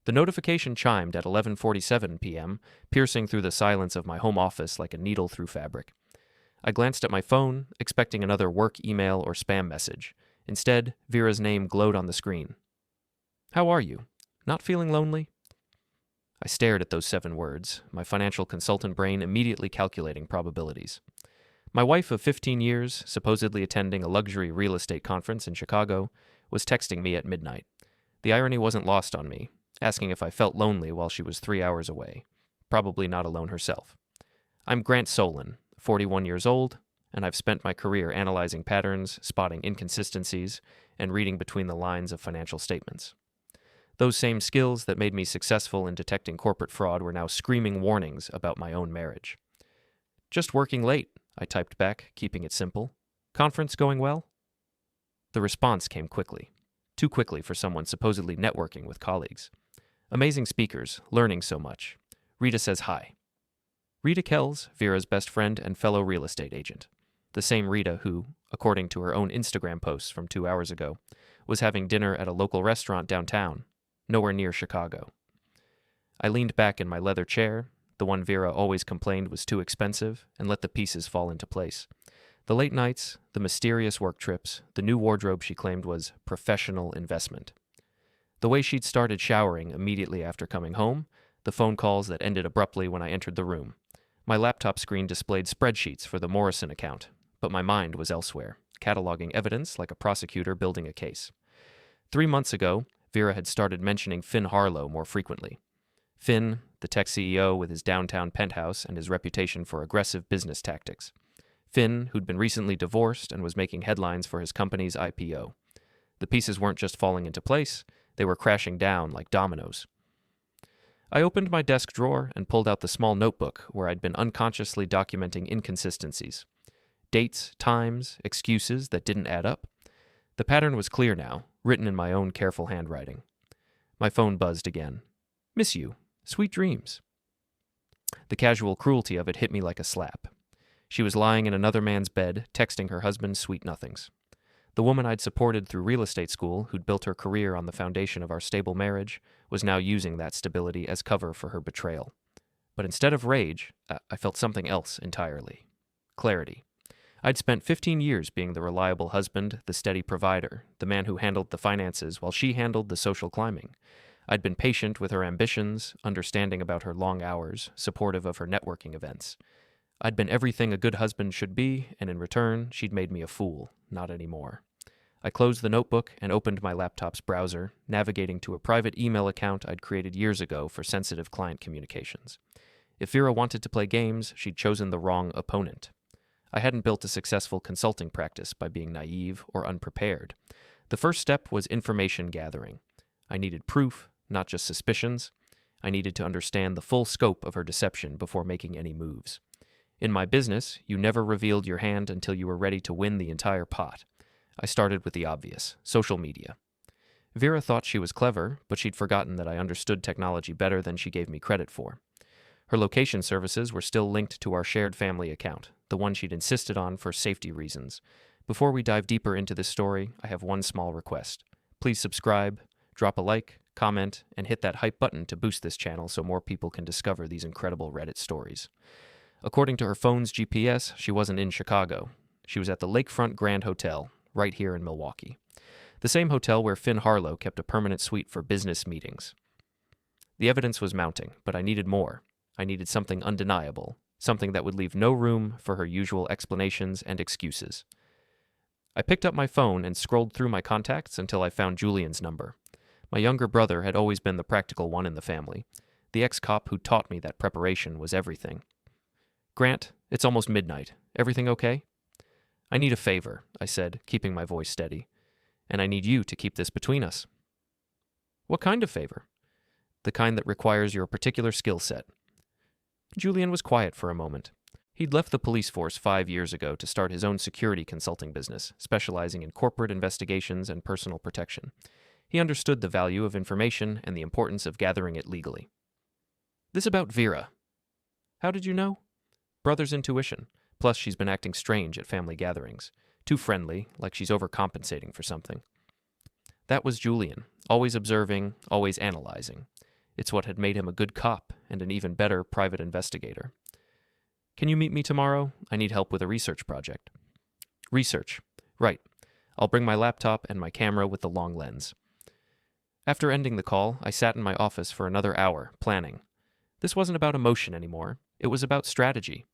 The notification chimed at 11:47 p.m., piercing through the silence of my home office like a needle through fabric. I glanced at my phone, expecting another work email or spam message. Instead, Vera's name glowed on the screen. "How are you? Not feeling lonely?" I stared at those 7 words, my financial consultant brain immediately calculating probabilities. My wife of 15 years, supposedly attending a luxury real estate conference in Chicago, was texting me at midnight. The irony wasn't lost on me, asking if I felt lonely while she was 3 hours away, probably not alone herself. I'm Grant Solen, 41 years old, and I've spent my career analyzing patterns, spotting inconsistencies, and reading between the lines of financial statements. Those same skills that made me successful in detecting corporate fraud were now screaming warnings about my own marriage. "Just working late," I typed back, keeping it simple. "Conference going well?" The response came quickly. Too quickly for someone supposedly networking with colleagues. "Amazing speakers, learning so much. Rita says hi." Rita Kells, Vera's best friend and fellow real estate agent. The same Rita who, according to her own Instagram posts from 2 hours ago, was having dinner at a local restaurant downtown, nowhere near Chicago. I leaned back in my leather chair, the one Vera always complained was too expensive, and let the pieces fall into place. The late nights, the mysterious work trips, the new wardrobe she claimed was professional investment. The way she'd started showering immediately after coming home, the phone calls that ended abruptly when I entered the room. My laptop screen displayed spreadsheets for the Morrison account, but my mind was elsewhere, cataloging evidence like a prosecutor building a case. 3 months ago, Vera had started mentioning Finn Harlow more frequently. Finn, the tech CEO with his downtown penthouse and his reputation for aggressive business tactics. Finn, who'd been recently divorced and was making headlines for his company's IPO. The pieces weren't just falling into place, they were crashing down like dominoes. I opened my desk drawer and pulled out the small notebook where I'd been unconsciously documenting inconsistencies. Dates, times, excuses that didn't add up. The pattern was clear now, written in my own careful handwriting. My phone buzzed again. "Miss you. Sweet dreams." The casual cruelty of it hit me like a slap. She was lying in another man's bed, texting her husband sweet nothings. The woman I'd supported through real estate school, who'd built her career on the foundation of our stable marriage, was now using that stability as cover for her betrayal. But instead of rage, I felt something else entirely. Clarity. I'd spent 15 years being the reliable husband, the steady provider, the man who handled the finances while she handled the social climbing. I'd been patient with her ambitions, understanding about her long hours, supportive of her networking events. I'd been everything a good husband should be, and in return, she'd made me a fool. Not anymore. I closed the notebook and opened my laptop's browser, navigating to a private email account I'd created years ago for sensitive client communications. If Vera wanted to play games, she'd chosen the wrong opponent. I hadn't built a successful consulting practice by being naive or unprepared. The first step was information gathering. I needed proof, not just suspicions. I needed to understand the full scope of her deception before making any moves. In my business, you never revealed your hand until you were ready to win the entire pot. I started with the obvious, social media. Vera thought she was clever, but she'd forgotten that I understood technology better than she gave me credit for. Her location services were still linked to our shared family account, the one she'd insisted on for safety reasons. Before we dive deeper into this story, I have one small request. Please subscribe, drop a like, comment, and hit that hype button to boost this channel so more people can discover these incredible Reddit stories. According to her phone's GPS, she wasn't in Chicago. She was at the Lakefront Grand Hotel, right here in Milwaukee. The same hotel where Finn Harlow kept a permanent suite for business meetings. The evidence was mounting, but I needed more. I needed something undeniable, something that would leave no room for her usual explanations and excuses. I picked up my phone and scrolled through my contacts until I found Julian's number. My younger brother had always been the practical one in the family, the ex-cop who taught me that preparation was everything. "Grant, it's almost midnight. Everything okay?" "I need a favor," I said, keeping my voice steady. "And I need you to keep this between us." "What kind of favor?" "The kind that requires your particular skill set." Julian was quiet for a moment. He'd left the police force 5 years ago to start his own security consulting business, specializing in corporate investigations and personal protection. He understood the value of information and the importance of gathering it legally. "This about Vera." "How did you know?" "Brother's intuition. Plus, she's been acting strange at family gatherings. Too friendly, like she's overcompensating for something." That was Julian, always observing, always analyzing. It's what had made him a good cop and an even better private investigator. Can you meet me tomorrow? I need help with a research project. Research. Right. I'll bring my laptop and my camera with the long lens. After ending the call, I sat in my office for another hour, planning. This wasn't about emotion anymore. It was about strategy.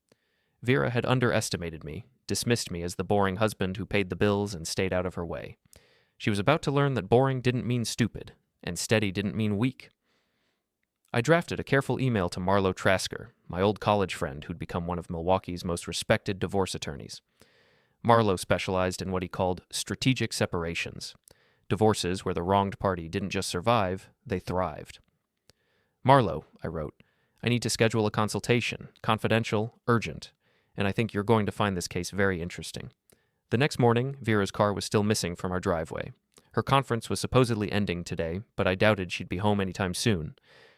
Vera had underestimated me, dismissed me as the boring husband who paid the bills and stayed out of her way. She was about to learn that boring didn't mean stupid, and steady didn't mean weak. I drafted a careful email to Marlo Trasker, my old college friend who'd become one of Milwaukee's most respected divorce attorneys. Marlo specialized in what he called strategic separations, divorces where the wronged party didn't just survive, they thrived. Marlo, I wrote, I need to schedule a consultation, confidential, urgent, and I think you're going to find this case very interesting. The next morning, Vera's car was still missing from our driveway. Her conference was supposedly ending today, but I doubted she'd be home anytime soon.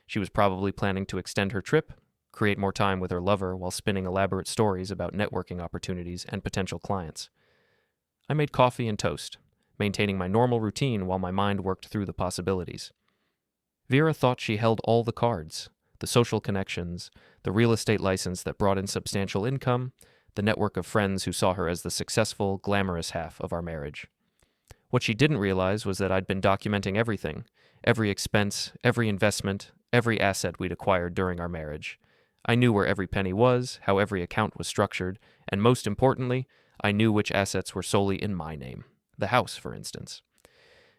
She was probably planning to extend her trip, create more time with her lover while spinning elaborate stories about networking opportunities and potential clients. I made coffee and toast, maintaining my normal routine while my mind worked through the possibilities. Vera thought she held all the cards, the social connections, the real estate license that brought in substantial income, the network of friends who saw her as the successful, glamorous half of our marriage. What she didn't realize was that I'd been documenting everything, every expense, every investment, every asset we'd acquired during our marriage. I knew where every penny was, how every account was structured, and most importantly, I knew which assets were solely in my name. The house, for instance.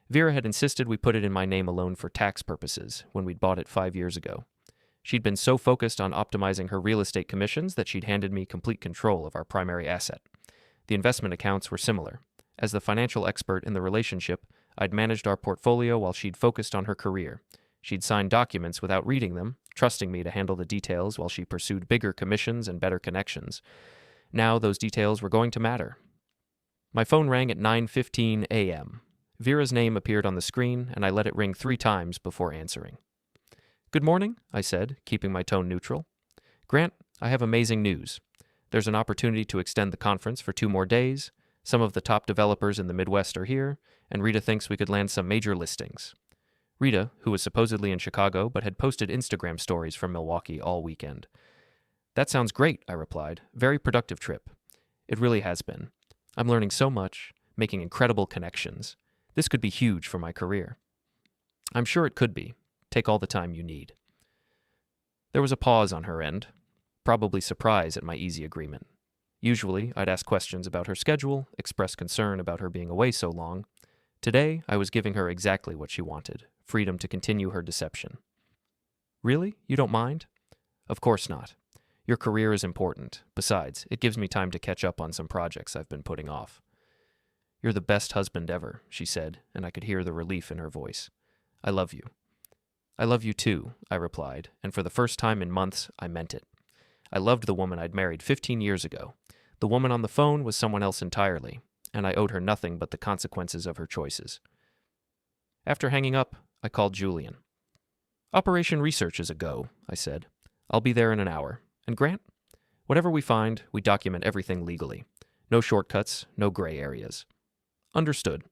Vera had insisted we put it in my name alone for tax purposes when we'd bought it 5 years ago. She'd been so focused on optimizing her real estate commissions that she'd handed me complete control of our primary asset. The investment accounts were similar. As the financial expert in the relationship, I'd managed our portfolio while she'd focused on her career. She'd signed documents without reading them, trusting me to handle the details while she pursued bigger commissions and better connections. Now those details were going to matter. My phone rang at 9:15 a.m. Vera's name appeared on the screen, and I let it ring 3 times before answering. Good morning, I said, keeping my tone neutral. Grant, I have amazing news. There's an opportunity to extend the conference for 2 more days. Some of the top developers in the Midwest are here, and Rita thinks we could land some major listings. Rita, who was supposedly in Chicago but had posted Instagram stories from Milwaukee all weekend. That sounds great, I replied. Very productive trip. It really has been. I'm learning so much, making incredible connections. This could be huge for my career. I'm sure it could be. Take all the time you need. There was a pause on her end, probably surprise at my easy agreement. Usually, I'd ask questions about her schedule, express concern about her being away so long. Today, I was giving her exactly what she wanted, freedom to continue her deception. Really? You don't mind? Of course not. Your career is important. Besides, it gives me time to catch up on some projects I've been putting off. You're the best husband ever, she said, and I could hear the relief in her voice. I love you. I love you too, I replied, and for the first time in months, I meant it. I loved the woman I'd married 15 years ago. The woman on the phone was someone else entirely, and I owed her nothing but the consequences of her choices. After hanging up, I called Julian. Operation Research is a go, I said. I'll be there in an hour. And Grant? Whatever we find, we document everything legally. No shortcuts, no gray areas. Understood.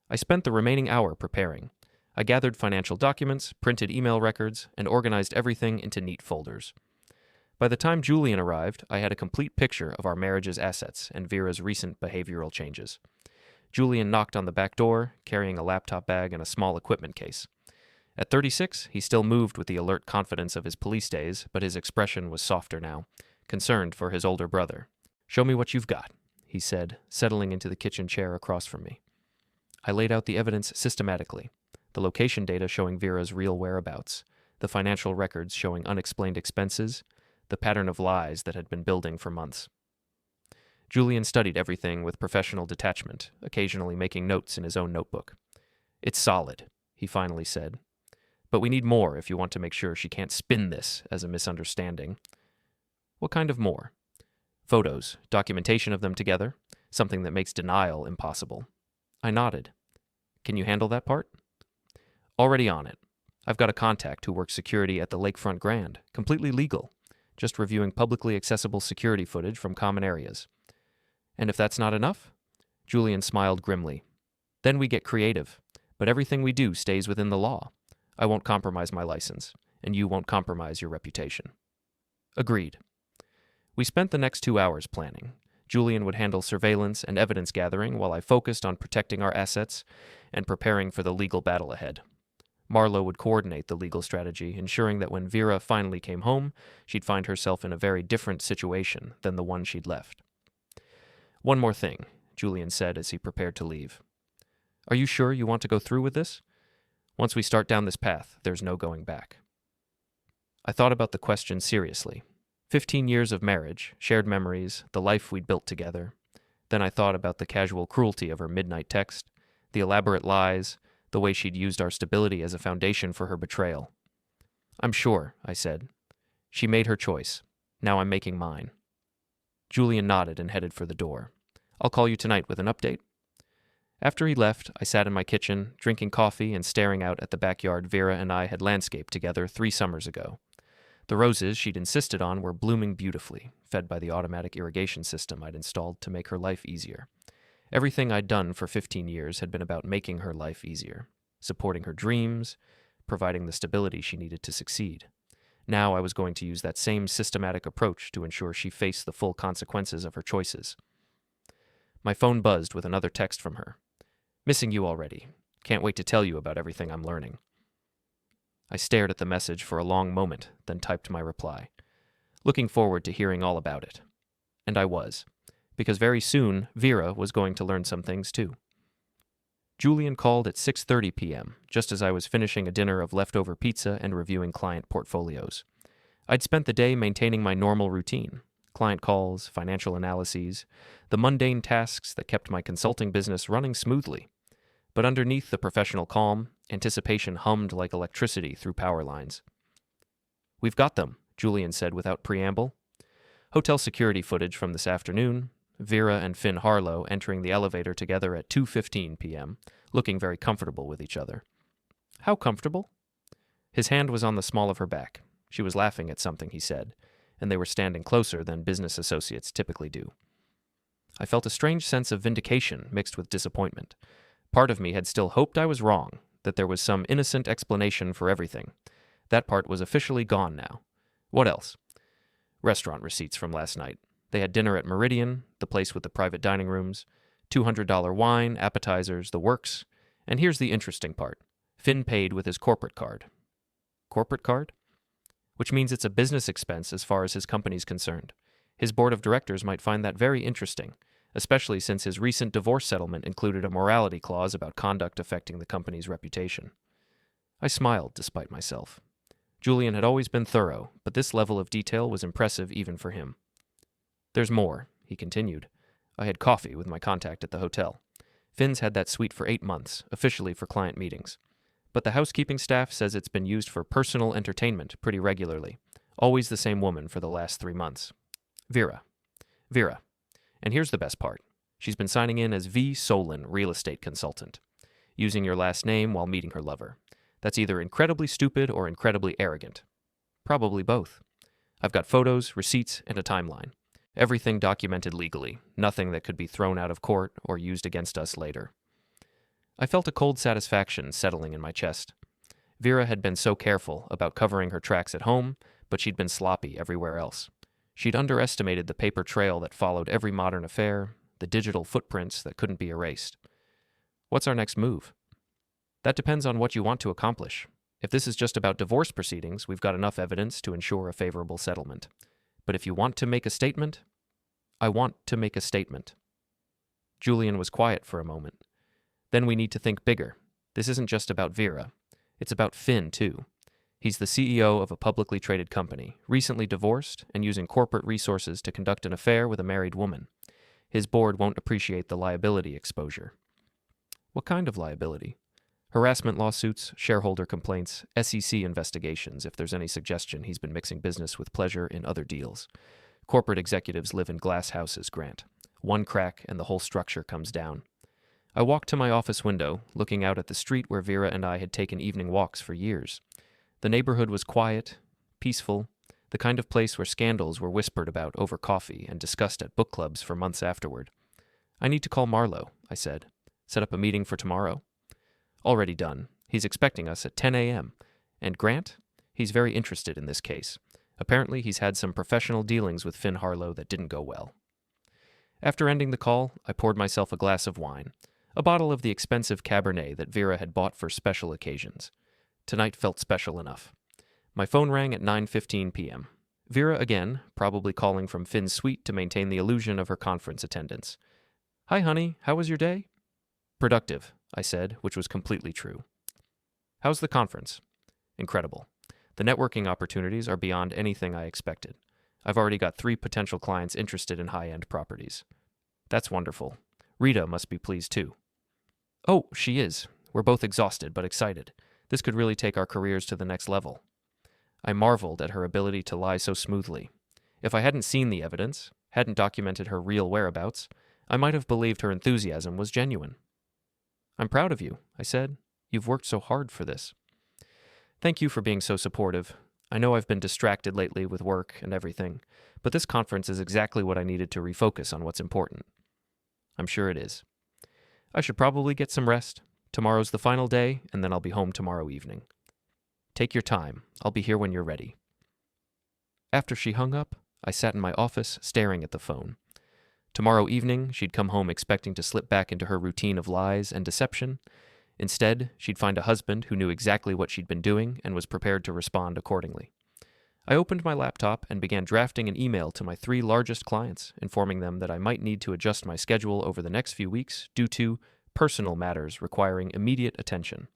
I spent the remaining hour preparing. I gathered financial documents, printed email records, and organized everything into neat folders. By the time Julian arrived, I had a complete picture of our marriage's assets and Vera's recent behavioral changes. Julian knocked on the back door, carrying a laptop bag and a small equipment case. At 36, he still moved with the alert confidence of his police days, but his expression was softer now, concerned for his older brother. Show me what you've got, he said, settling into the kitchen chair across from me. I laid out the evidence systematically, the location data showing Vera's real whereabouts, the financial records showing unexplained expenses, the pattern of lies that had been building for months. Julian studied everything with professional detachment, occasionally making notes in his own notebook. It's solid, he finally said. But we need more if you want to make sure she can't spin this as a misunderstanding. What kind of more? Photos, documentation of them together, something that makes denial impossible. I nodded. Can you handle that part? Already on it. I've got a contact who works security at the Lakefront Grand, completely legal, just reviewing publicly accessible security footage from common areas. And if that's not enough? Julian smiled grimly. Then we get creative, but everything we do stays within the law. I won't compromise my license, and you won't compromise your reputation. Agreed. We spent the next 2 hours planning. Julian would handle surveillance and evidence gathering while I focused on protecting our assets and preparing for the legal battle ahead. Marlo would coordinate the legal strategy, ensuring that when Vera finally came home, she'd find herself in a very different situation than the one she'd left. One more thing, Julian said as he prepared to leave. Are you sure you want to go through with this? Once we start down this path, there's no going back. I thought about the question seriously. 15 years of marriage, shared memories, the life we'd built together. Then I thought about the casual cruelty of her midnight text, the elaborate lies, the way she'd used our stability as a foundation for her betrayal. I'm sure, I said. She made her choice. Now I'm making mine. Julian nodded and headed for the door. I'll call you tonight with an update. After he left, I sat in my kitchen, drinking coffee and staring out at the backyard Vera and I had landscaped together 3 summers ago. The roses she'd insisted on were blooming beautifully, fed by the automatic irrigation system I'd installed to make her life easier. Everything I'd done for 15 years had been about making her life easier, supporting her dreams, providing the stability she needed to succeed. Now I was going to use that same systematic approach to ensure she faced the full consequences of her choices. My phone buzzed with another text from her. Missing you already. Can't wait to tell you about everything I'm learning. I stared at the message for a long moment, then typed my reply, looking forward to hearing all about it. And I was, because very soon Vera was going to learn some things too. Julian called at 6:30 p.m., just as I was finishing a dinner of leftover pizza and reviewing client portfolios. I'd spent the day maintaining my normal routine, client calls, financial analyses, the mundane tasks that kept my consulting business running smoothly. But underneath the professional calm, anticipation hummed like electricity through power lines. We've got them, Julian said without preamble. Hotel security footage from this afternoon, Vera and Finn Harlow entering the elevator together at 2:15 p.m., looking very comfortable with each other. How comfortable? His hand was on the small of her back. She was laughing at something he said, and they were standing closer than business associates typically do. I felt a strange sense of vindication mixed with disappointment. Part of me had still hoped I was wrong, that there was some innocent explanation for everything. That part was officially gone now. What else? Restaurant receipts from last night. They had dinner at Meridian, the place with the private dining rooms, $200 wine, appetizers, the works. And here's the interesting part. Finn paid with his corporate card. Corporate card? Which means it's a business expense as far as his company's concerned. His board of directors might find that very interesting, especially since his recent divorce settlement included a morality clause about conduct affecting the company's reputation. I smiled despite myself. Julian had always been thorough, but this level of detail was impressive even for him. There's more, he continued. I had coffee with my contact at the hotel. Finn's had that suite for 8 months, officially for client meetings. But the housekeeping staff says it's been used for personal entertainment pretty regularly. Always the same woman for the last 3 months. Vera. And here's the best part. She's been signing in as V. Solen, real estate consultant, using your last name while meeting her lover. That's either incredibly stupid or incredibly arrogant. Probably both. I've got photos, receipts, and a timeline. Everything documented legally, nothing that could be thrown out of court or used against us later. I felt a cold satisfaction settling in my chest. Vera had been so careful about covering her tracks at home, but she'd been sloppy everywhere else. She'd underestimated the paper trail that followed every modern affair, the digital footprints that couldn't be erased. What's our next move? That depends on what you want to accomplish. If this is just about divorce proceedings, we've got enough evidence to ensure a favorable settlement. But if you want to make a statement, I want to make a statement. Julian was quiet for a moment. Then we need to think bigger. This isn't just about Vera. It's about Finn, too. He's the CEO of a publicly traded company, recently divorced and using corporate resources to conduct an affair with a married woman. His board won't appreciate the liability exposure. What kind of liability? Harassment lawsuits, shareholder complaints, SEC investigations if there's any suggestion he's been mixing business with pleasure in other deals. Corporate executives live in glass houses, Grant. One crack and the whole structure comes down. I walked to my office window, looking out at the street where Vera and I had taken evening walks for years. The neighborhood was quiet, peaceful, the kind of place where scandals were whispered about over coffee and discussed at book clubs for months afterward. I need to call Marlo, I said. Set up a meeting for tomorrow. Already done. He's expecting us at 10 a.m. And Grant? He's very interested in this case. Apparently, he's had some professional dealings with Finn Harlow that didn't go well. After ending the call, I poured myself a glass of wine, a bottle of the expensive Cabernet that Vera had bought for special occasions. Tonight felt special enough. My phone rang at 9:15 p.m. Vera again, probably calling from Finn's suite to maintain the illusion of her conference attendance. "Hi, honey. How was your day?" "Productive," I said, which was completely true. "How's the conference?" "Incredible. The networking opportunities are beyond anything I expected. I've already got 3 potential clients interested in high-end properties." "That's wonderful. Rita must be pleased too." "Oh, she is. We're both exhausted but excited. This could really take our careers to the next level." I marveled at her ability to lie so smoothly. If I hadn't seen the evidence, hadn't documented her real whereabouts, I might have believed her enthusiasm was genuine. "I'm proud of you," I said. "You've worked so hard for this." "Thank you for being so supportive. I know I've been distracted lately with work and everything, but this conference is exactly what I needed to refocus on what's important." "I'm sure it is." "I should probably get some rest. Tomorrow's the final day, and then I'll be home tomorrow evening." "Take your time. I'll be here when you're ready." After she hung up, I sat in my office staring at the phone. Tomorrow evening, she'd come home expecting to slip back into her routine of lies and deception. Instead, she'd find a husband who knew exactly what she'd been doing and was prepared to respond accordingly. I opened my laptop and began drafting an email to my 3 largest clients, informing them that I might need to adjust my schedule over the next few weeks due to personal matters requiring immediate attention.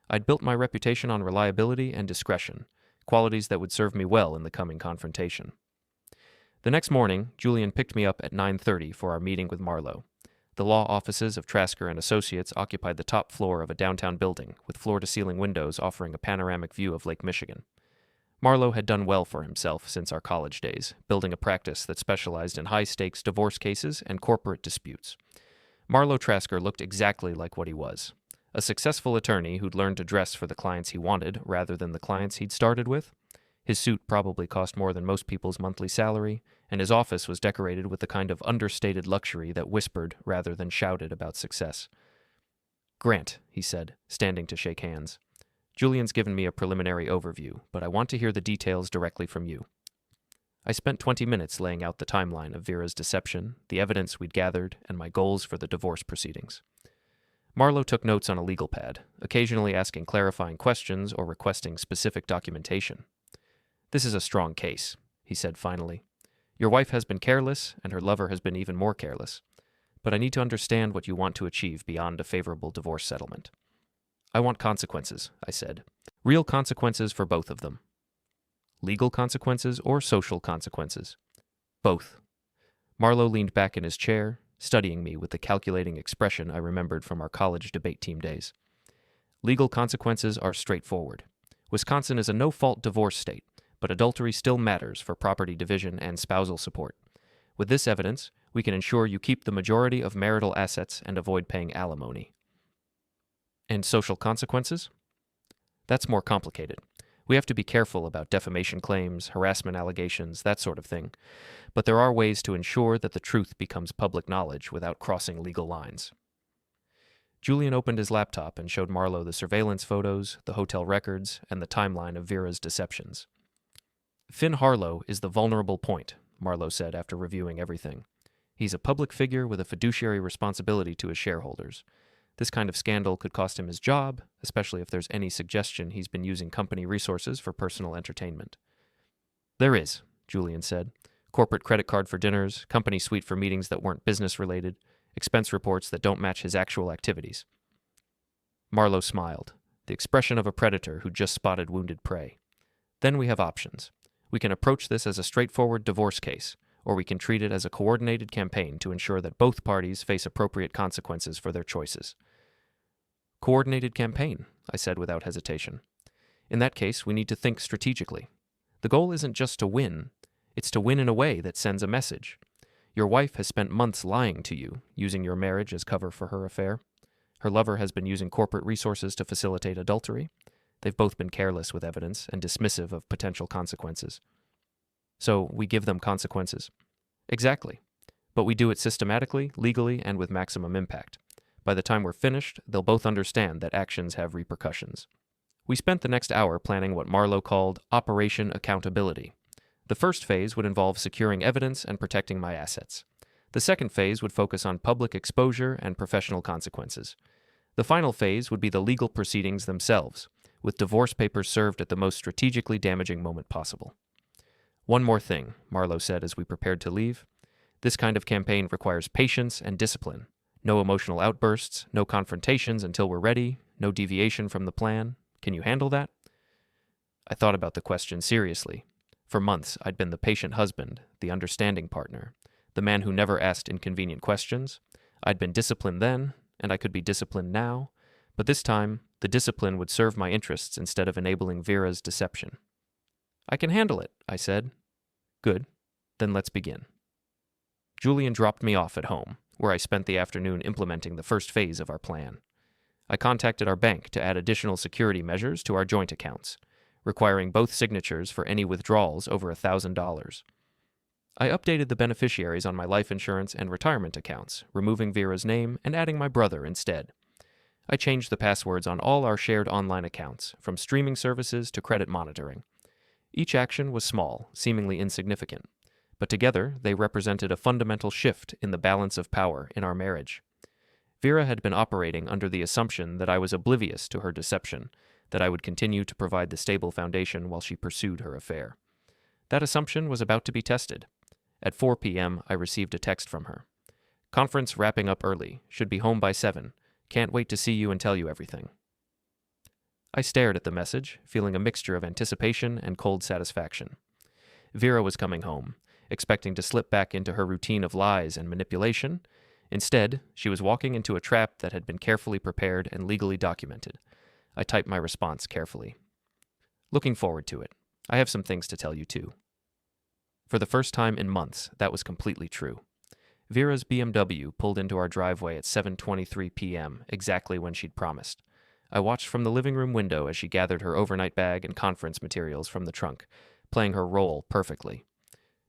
I'd built my reputation on reliability and discretion, qualities that would serve me well in the coming confrontation. The next morning, Julian picked me up at 9:30 for our meeting with Marlowe. The law offices of Trasker and Associates occupied the top floor of a downtown building with floor-to-ceiling windows offering a panoramic view of Lake Michigan. Marlowe had done well for himself since our college days, building a practice that specialized in high-stakes divorce cases and corporate disputes. Marlowe Trasker looked exactly like what he was. A successful attorney who'd learned to dress for the clients he wanted rather than the clients he'd started with. His suit probably cost more than most people's monthly salary, and his office was decorated with the kind of understated luxury that whispered rather than shouted about success. "Grant," he said, standing to shake hands. "Julian's given me a preliminary overview, but I want to hear the details directly from you." I spent 20 minutes laying out the timeline of Vera's deception, the evidence we'd gathered, and my goals for the divorce proceedings. Marlowe took notes on a legal pad, occasionally asking clarifying questions or requesting specific documentation. "This is a strong case," he said finally. "Your wife has been careless, and her lover has been even more careless. But I need to understand what you want to achieve beyond a favorable divorce settlement." "I want consequences," I said. "Real consequences for both of them." "Legal consequences or social consequences?" "Both." Marlowe leaned back in his chair, studying me with the calculating expression I remembered from our college debate team days. "Legal consequences are straightforward. Wisconsin is a no-fault divorce state, but adultery still matters for property division and spousal support. With this evidence, we can ensure you keep the majority of marital assets and avoid paying alimony." "And social consequences?" "That's more complicated. We have to be careful about defamation claims, harassment allegations, that sort of thing. But there are ways to ensure that the truth becomes public knowledge without crossing legal lines." Julian opened his laptop and showed Marlowe the surveillance photos, the hotel records, and the timeline of Vera's deceptions. "Finn Harlow is the vulnerable point," Marlowe said after reviewing everything. "He's a public figure with a fiduciary responsibility to his shareholders. This kind of scandal could cost him his job, especially if there's any suggestion he's been using company resources for personal entertainment." "There is," Julian said. "Corporate credit card for dinners, company suite for meetings that weren't business-related, expense reports that don't match his actual activities." Marlowe smiled, the expression of a predator who just spotted wounded prey. "Then we have options. We can approach this as a straightforward divorce case, or we can treat it as a coordinated campaign to ensure that both parties face appropriate consequences for their choices." "Coordinated campaign," I said without hesitation. "In that case, we need to think strategically. The goal isn't just to win, it's to win in a way that sends a message. Your wife has spent months lying to you, using your marriage as cover for her affair. Her lover has been using corporate resources to facilitate adultery. They've both been careless with evidence and dismissive of potential consequences. So we give them consequences." "Exactly. But we do it systematically, legally, and with maximum impact. By the time we're finished, they'll both understand that actions have repercussions." We spent the next hour planning what Marlowe called Operation Accountability. The first phase would involve securing evidence and protecting my assets. The second phase would focus on public exposure and professional consequences. The final phase would be the legal proceedings themselves, with divorce papers served at the most strategically damaging moment possible. "One more thing," Marlowe said as we prepared to leave. "This kind of campaign requires patience and discipline. No emotional outbursts, no confrontations until we're ready, no deviation from the plan. Can you handle that?" I thought about the question seriously. For months, I'd been the patient husband, the understanding partner, the man who never asked inconvenient questions. I'd been disciplined then, and I could be disciplined now, but this time, the discipline would serve my interests instead of enabling Vera's deception. "I can handle it," I said. "Good. Then let's begin." Julian dropped me off at home, where I spent the afternoon implementing the first phase of our plan. I contacted our bank to add additional security measures to our joint accounts, requiring both signatures for any withdrawals over $1,000. I updated the beneficiaries on my life insurance and retirement accounts, removing Vera's name and adding my brother instead. I changed the passwords on all our shared online accounts, from streaming services to credit monitoring. Each action was small, seemingly insignificant, but together they represented a fundamental shift in the balance of power in our marriage. Vera had been operating under the assumption that I was oblivious to her deception, that I would continue to provide the stable foundation while she pursued her affair. That assumption was about to be tested. At 4 p.m., I received a text from her. "Conference wrapping up early. Should be home by 7. Can't wait to see you and tell you everything." I stared at the message, feeling a mixture of anticipation and cold satisfaction. Vera was coming home, expecting to slip back into her routine of lies and manipulation. Instead, she was walking into a trap that had been carefully prepared and legally documented. I typed my response carefully. "Looking forward to it. I have some things to tell you, too." For the first time in months, that was completely true. Vera's BMW pulled into our driveway at 7:23 p.m., exactly when she'd promised. I watched from the living room window as she gathered her overnight bag and conference materials from the trunk, playing her role perfectly.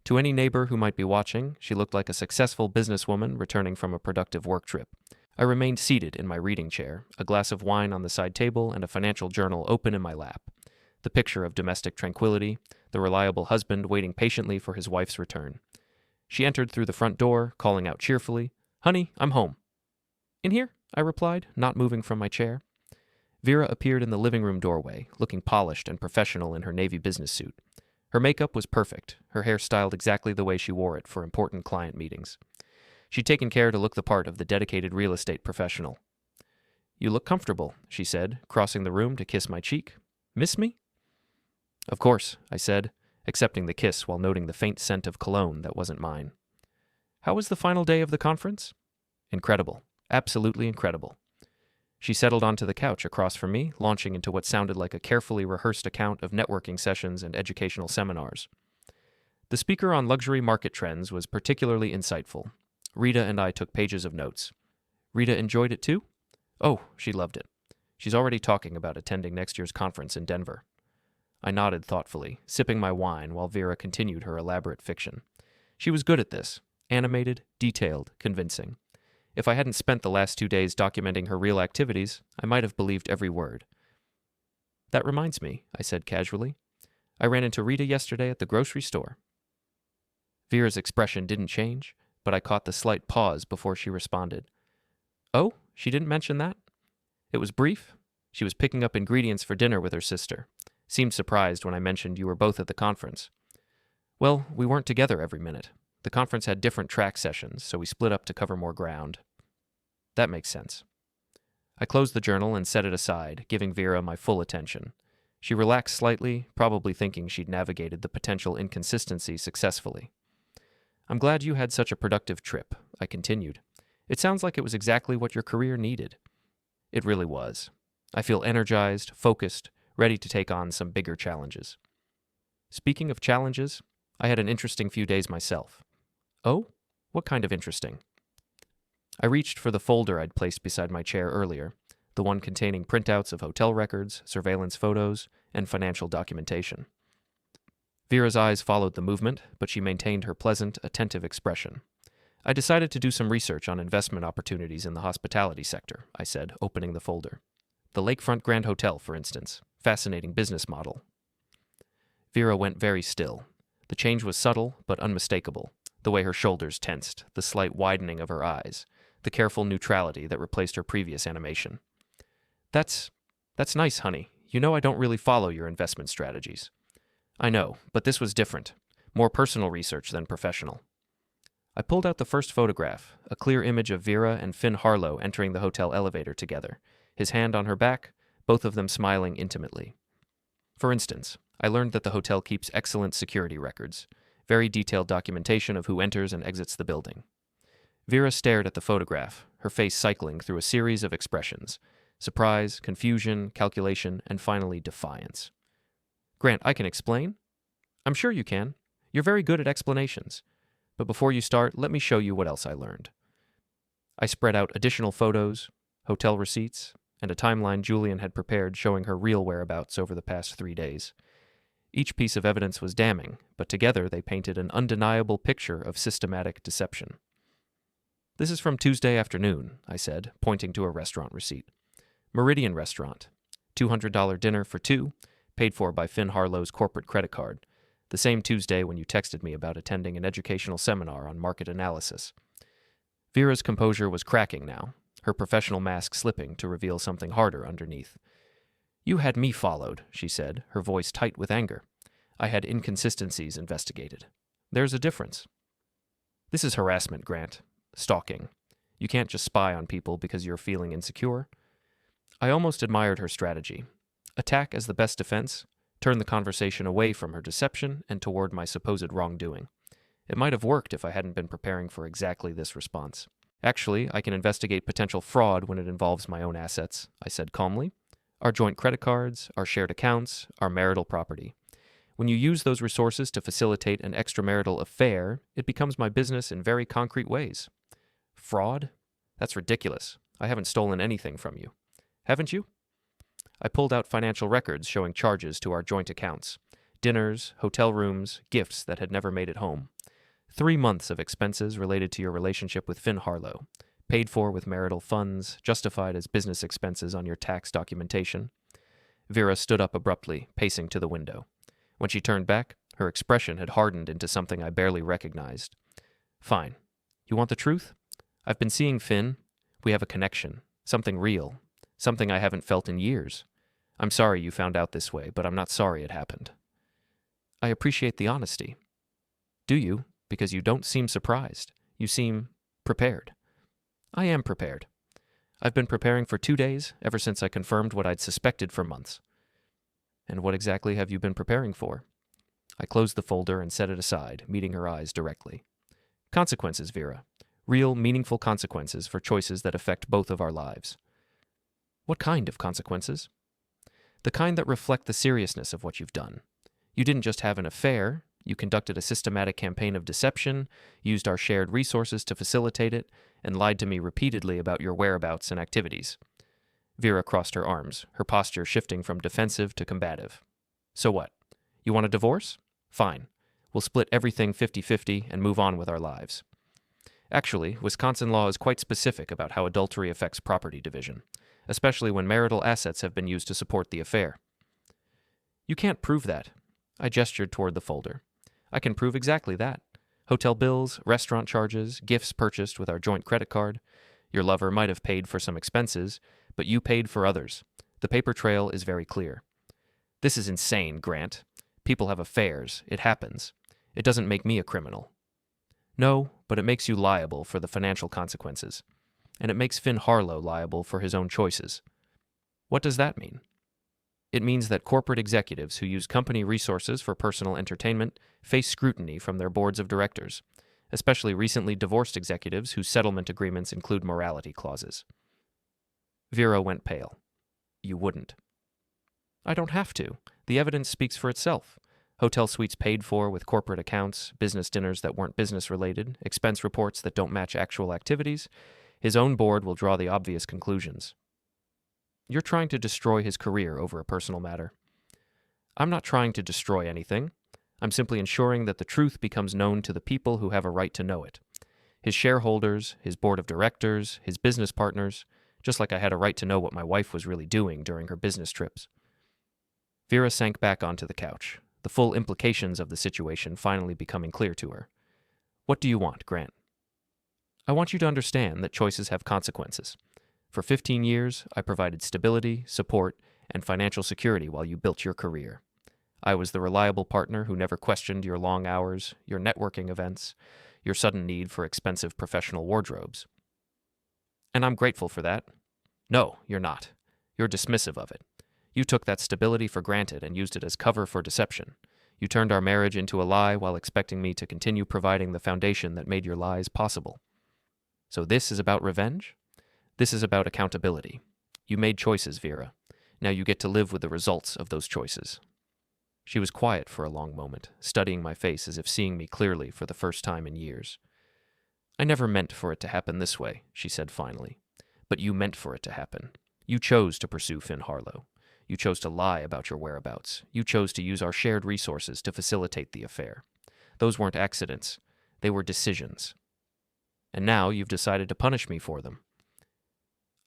To any neighbor who might be watching, she looked like a successful businesswoman returning from a productive work trip. I remained seated in my reading chair, a glass of wine on the side table and a financial journal open in my lap. The picture of domestic tranquility, the reliable husband waiting patiently for his wife's return. She entered through the front door, calling out cheerfully, "Honey, I'm home." "In here?" I replied, not moving from my chair. Vera appeared in the living room doorway, looking polished and professional in her navy business suit. Her makeup was perfect, her hair styled exactly the way she wore it for important client meetings. She'd taken care to look the part of the dedicated real estate professional. "You look comfortable," she said, crossing the room to kiss my cheek. "Miss me?" "Of course," I said, accepting the kiss while noting the faint scent of cologne that wasn't mine. "How was the final day of the conference?" "Incredible. Absolutely incredible." She settled onto the couch across from me, launching into what sounded like a carefully rehearsed account of networking sessions and educational seminars. The speaker on luxury market trends was particularly insightful. Rita and I took pages of notes. "Rita enjoyed it too?" "Oh, she loved it. She's already talking about attending next year's conference in Denver." I nodded thoughtfully, sipping my wine while Vera continued her elaborate fiction. She was good at this. Animated, detailed, convincing. If I hadn't spent the last 2 days documenting her real activities, I might have believed every word. "That reminds me," I said casually. "I ran into Rita yesterday at the grocery store." Vera's expression didn't change, but I caught the slight pause before she responded. "Oh, she didn't mention that?" "It was brief. She was picking up ingredients for dinner with her sister. Seemed surprised when I mentioned you were both at the conference." "Well, we weren't together every minute. The conference had different track sessions, so we split up to cover more ground." "That makes sense." I closed the journal and set it aside, giving Vera my full attention. She relaxed slightly, probably thinking she'd navigated the potential inconsistencies successfully. "I'm glad you had such a productive trip," I continued. "It sounds like it was exactly what your career needed." It really was. I feel energized, focused, ready to take on some bigger challenges. Speaking of challenges, I had an interesting few days myself. "Oh? What kind of interesting?" I reached for the folder I'd placed beside my chair earlier, the one containing printouts of hotel records, surveillance photos, and financial documentation. Vera's eyes followed the movement, but she maintained her pleasant, attentive expression. "I decided to do some research on investment opportunities in the hospitality sector," I said, opening the folder. "The Lakefront Grand Hotel, for instance. Fascinating business model. Vera went very still. The change was subtle but unmistakable. The way her shoulders tensed, the slight widening of her eyes, the careful neutrality that replaced her previous animation. That's nice, honey. You know I don't really follow your investment strategies. I know, but this was different. More personal research than professional. I pulled out the first photograph, a clear image of Vera and Finn Harlow entering the hotel elevator together, his hand on her back, both of them smiling intimately. For instance, I learned that the hotel keeps excellent security records, very detailed documentation of who enters and exits the building. Vera stared at the photograph, her face cycling through a series of expressions: surprise, confusion, calculation, and finally defiance. Grant, I can explain? I'm sure you can. You're very good at explanations. But before you start, let me show you what else I learned. I spread out additional photos, hotel receipts, and a timeline Julian had prepared showing her real whereabouts over the past 3 days. Each piece of evidence was damning, but together they painted an undeniable picture of systematic deception. This is from Tuesday afternoon, I said, pointing to a restaurant receipt. Meridian Restaurant. $200 dinner for two, paid for by Finn Harlow's corporate credit card. The same Tuesday when you texted me about attending an educational seminar on market analysis. Vera's composure was cracking now, her professional mask slipping to reveal something harder underneath. You had me followed, she said, her voice tight with anger. I had inconsistencies investigated. There's a difference. This is harassment, Grant. Stalking. You can't just spy on people because you're feeling insecure. I almost admired her strategy. Attack as the best defense, turn the conversation away from her deception and toward my supposed wrongdoing. It might have worked if I hadn't been preparing for exactly this response. Actually, I can investigate potential fraud when it involves my own assets, I said calmly. Our joint credit cards, our shared accounts, our marital property. When you use those resources to facilitate an extramarital affair, it becomes my business in very concrete ways. Fraud? That's ridiculous. I haven't stolen anything from you. Haven't you? I pulled out financial records showing charges to our joint accounts. Dinners, hotel rooms, gifts that had never made it home. 3 months of expenses related to your relationship with Finn Harlow, paid for with marital funds, justified as business expenses on your tax documentation. Vera stood up abruptly, pacing to the window. When she turned back, her expression had hardened into something I barely recognized. Fine. You want the truth? I've been seeing Finn. We have a connection. Something real. Something I haven't felt in years. I'm sorry you found out this way, but I'm not sorry it happened. I appreciate the honesty. Do you? Because you don't seem surprised. You seem prepared. I am prepared. I've been preparing for 2 days, ever since I confirmed what I'd suspected for months. And what exactly have you been preparing for? I closed the folder and set it aside, meeting her eyes directly. Consequences, Vera. Real, meaningful consequences for choices that affect both of our lives. What kind of consequences? The kind that reflect the seriousness of what you've done. You didn't just have an affair. You conducted a systematic campaign of deception, used our shared resources to facilitate it, and lied to me repeatedly about your whereabouts and activities. Vera crossed her arms, her posture shifting from defensive to combative. So what? You want a divorce? Fine. We'll split everything 50-50 and move on with our lives. Actually, Wisconsin law is quite specific about how adultery affects property division, especially when marital assets have been used to support the affair. You can't prove that. I gestured toward the folder. I can prove exactly that. Hotel bills, restaurant charges, gifts purchased with our joint credit card. Your lover might have paid for some expenses, but you paid for others. The paper trail is very clear. This is insane, Grant. People have affairs. It happens. It doesn't make me a criminal. No, but it makes you liable for the financial consequences. And it makes Finn Harlow liable for his own choices. What does that mean? It means that corporate executives who use company resources for personal entertainment face scrutiny from their boards of directors, especially recently divorced executives whose settlement agreements include morality clauses. Vera went pale. You wouldn't. I don't have to. The evidence speaks for itself. Hotel suites paid for with corporate accounts, business dinners that weren't business-related, expense reports that don't match actual activities. His own board will draw the obvious conclusions. You're trying to destroy his career over a personal matter. I'm not trying to destroy anything. I'm simply ensuring that the truth becomes known to the people who have a right to know it. His shareholders, his board of directors, his business partners, just like I had a right to know what my wife was really doing during her business trips. Vera sank back onto the couch, the full implications of the situation finally becoming clear to her. What do you want, Grant? I want you to understand that choices have consequences. For 15 years, I provided stability, support, and financial security while you built your career. I was the reliable partner who never questioned your long hours, your networking events, your sudden need for expensive professional wardrobes. And I'm grateful for that. No, you're not. You're dismissive of it. You took that stability for granted and used it as cover for deception. You turned our marriage into a lie while expecting me to continue providing the foundation that made your lies possible. So this is about revenge? This is about accountability. You made choices, Vera. Now you get to live with the results of those choices. She was quiet for a long moment, studying my face as if seeing me clearly for the first time in years. I never meant for it to happen this way, she said finally. But you meant for it to happen. You chose to pursue Finn Harlow. You chose to lie about your whereabouts. You chose to use our shared resources to facilitate the affair. Those weren't accidents. They were decisions. And now you've decided to punish me for them.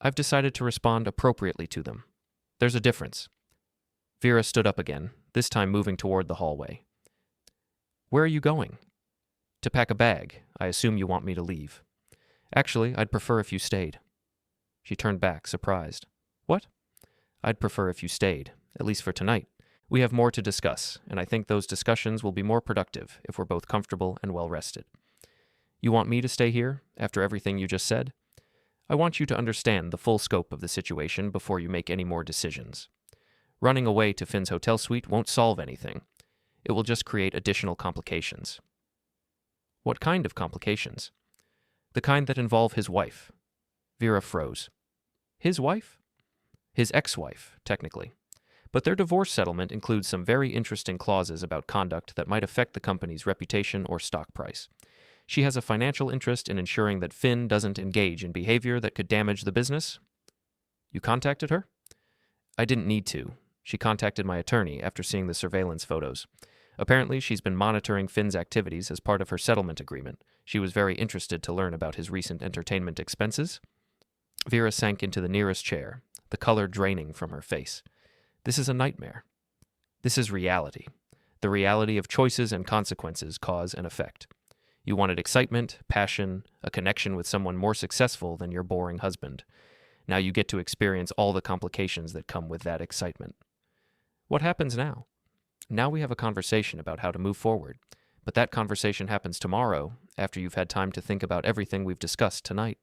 I've decided to respond appropriately to them. There's a difference. Vera stood up again, this time moving toward the hallway. Where are you going? To pack a bag. I assume you want me to leave. Actually, I'd prefer if you stayed. She turned back, surprised. What? I'd prefer if you stayed, at least for tonight. We have more to discuss, and I think those discussions will be more productive if we're both comfortable and well-rested. You want me to stay here, after everything you just said? I want you to understand the full scope of the situation before you make any more decisions. Running away to Finn's hotel suite won't solve anything. It will just create additional complications. What kind of complications? The kind that involve his wife. Vera froze. His wife? His ex-wife, technically. But their divorce settlement includes some very interesting clauses about conduct that might affect the company's reputation or stock price. She has a financial interest in ensuring that Finn doesn't engage in behavior that could damage the business. You contacted her? I didn't need to. She contacted my attorney after seeing the surveillance photos. Apparently, she's been monitoring Finn's activities as part of her settlement agreement. She was very interested to learn about his recent entertainment expenses. Vera sank into the nearest chair, the color draining from her face. This is a nightmare. This is reality. The reality of choices and consequences, cause and effect. You wanted excitement, passion, a connection with someone more successful than your boring husband. Now you get to experience all the complications that come with that excitement. What happens now? Now we have a conversation about how to move forward, but that conversation happens tomorrow after you've had time to think about everything we've discussed tonight.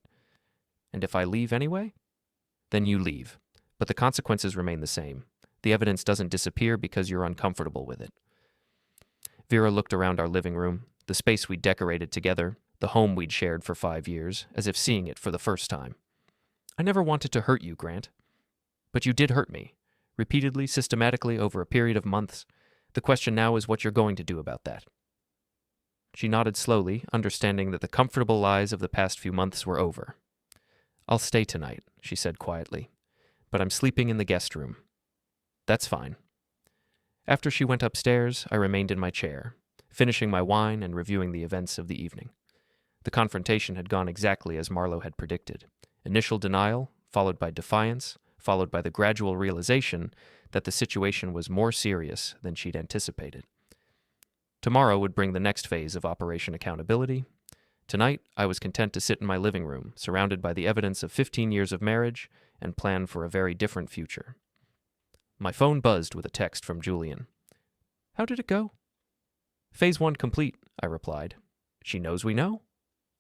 And if I leave anyway? Then you leave, but the consequences remain the same. The evidence doesn't disappear because you're uncomfortable with it. Vera looked around our living room, the space we'd decorated together, the home we'd shared for 5 years, as if seeing it for the first time. I never wanted to hurt you, Grant. But you did hurt me, repeatedly, systematically, over a period of months. The question now is what you're going to do about that. She nodded slowly, understanding that the comfortable lies of the past few months were over. I'll stay tonight, she said quietly, but I'm sleeping in the guest room. That's fine. After she went upstairs, I remained in my chair, finishing my wine and reviewing the events of the evening. The confrontation had gone exactly as Marlowe had predicted. Initial denial, followed by defiance, followed by the gradual realization that the situation was more serious than she'd anticipated. Tomorrow would bring the next phase of Operation Accountability. Tonight, I was content to sit in my living room, surrounded by the evidence of 15 years of marriage, and plan for a very different future. My phone buzzed with a text from Julian. How did it go? Phase 1 complete, I replied. She knows we know.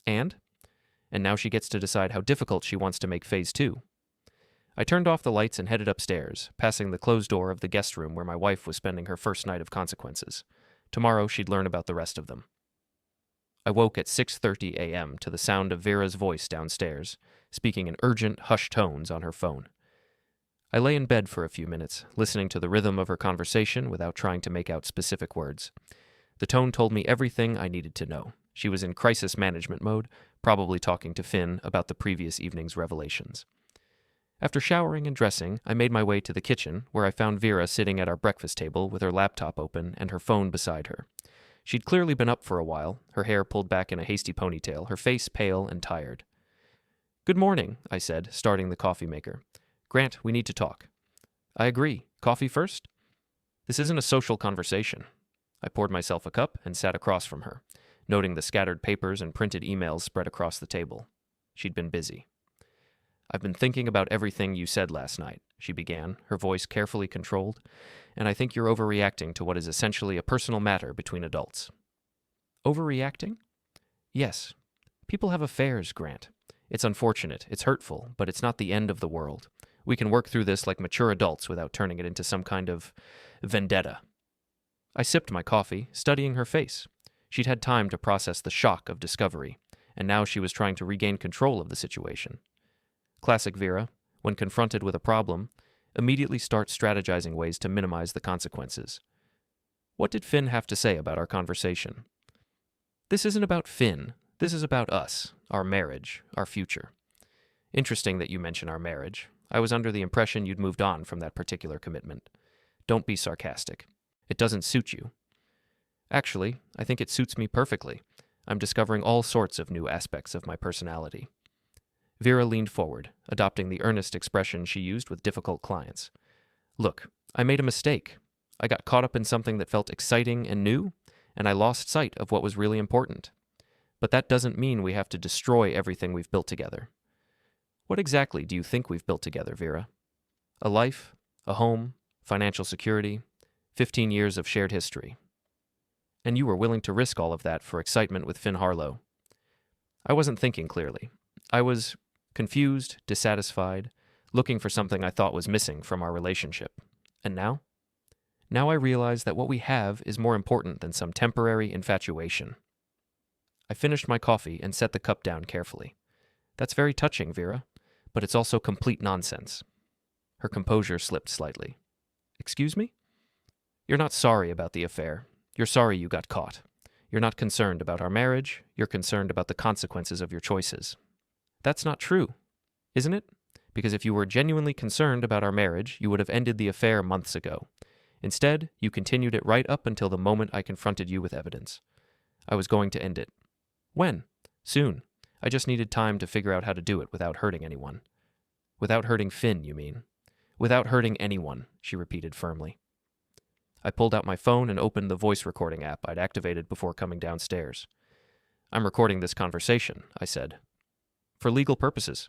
And now she gets to decide how difficult she wants to make Phase 2. I turned off the lights and headed upstairs, passing the closed door of the guest room where my wife was spending her first night of consequences. Tomorrow she'd learn about the rest of them. I woke at 6:30 a.m. to the sound of Vera's voice downstairs, speaking in urgent, hushed tones on her phone. I lay in bed for a few minutes, listening to the rhythm of her conversation without trying to make out specific words. The tone told me everything I needed to know. She was in crisis management mode, probably talking to Finn about the previous evening's revelations. After showering and dressing, I made my way to the kitchen, where I found Vera sitting at our breakfast table with her laptop open and her phone beside her. She'd clearly been up for a while, her hair pulled back in a hasty ponytail, her face pale and tired. Good morning, I said, starting the coffee maker. Grant, we need to talk. I agree. Coffee first? This isn't a social conversation. I poured myself a cup and sat across from her, noting the scattered papers and printed emails spread across the table. She'd been busy. I've been thinking about everything you said last night, she began, her voice carefully controlled, and I think you're overreacting to what is essentially a personal matter between adults. Overreacting? Yes. People have affairs, Grant. It's unfortunate, it's hurtful, but it's not the end of the world. We can work through this like mature adults without turning it into some kind of vendetta. I sipped my coffee, studying her face. She'd had time to process the shock of discovery, and now she was trying to regain control of the situation. Classic Vera, when confronted with a problem, immediately starts strategizing ways to minimize the consequences. What did Finn have to say about our conversation? This isn't about Finn. This is about us, our marriage, our future. Interesting that you mention our marriage. I was under the impression you'd moved on from that particular commitment. Don't be sarcastic. It doesn't suit you. Actually, I think it suits me perfectly. I'm discovering all sorts of new aspects of my personality. Vera leaned forward, adopting the earnest expression she used with difficult clients. Look, I made a mistake. I got caught up in something that felt exciting and new, and I lost sight of what was really important. But that doesn't mean we have to destroy everything we've built together. What exactly do you think we've built together, Vera? A life, a home, financial security, 15 years of shared history. And you were willing to risk all of that for excitement with Finn Harlow. I wasn't thinking clearly. I was confused, dissatisfied, looking for something I thought was missing from our relationship. And now? Now I realize that what we have is more important than some temporary infatuation. I finished my coffee and set the cup down carefully. That's very touching, Vera, but it's also complete nonsense. Her composure slipped slightly. Excuse me? You're not sorry about the affair. You're sorry you got caught. You're not concerned about our marriage. You're concerned about the consequences of your choices. That's not true, isn't it? Because if you were genuinely concerned about our marriage, you would have ended the affair months ago. Instead, you continued it right up until the moment I confronted you with evidence. I was going to end it. When? Soon. I just needed time to figure out how to do it without hurting anyone. Without hurting Finn, you mean? Without hurting anyone, she repeated firmly. I pulled out my phone and opened the voice recording app I'd activated before coming downstairs. I'm recording this conversation, I said. For legal purposes.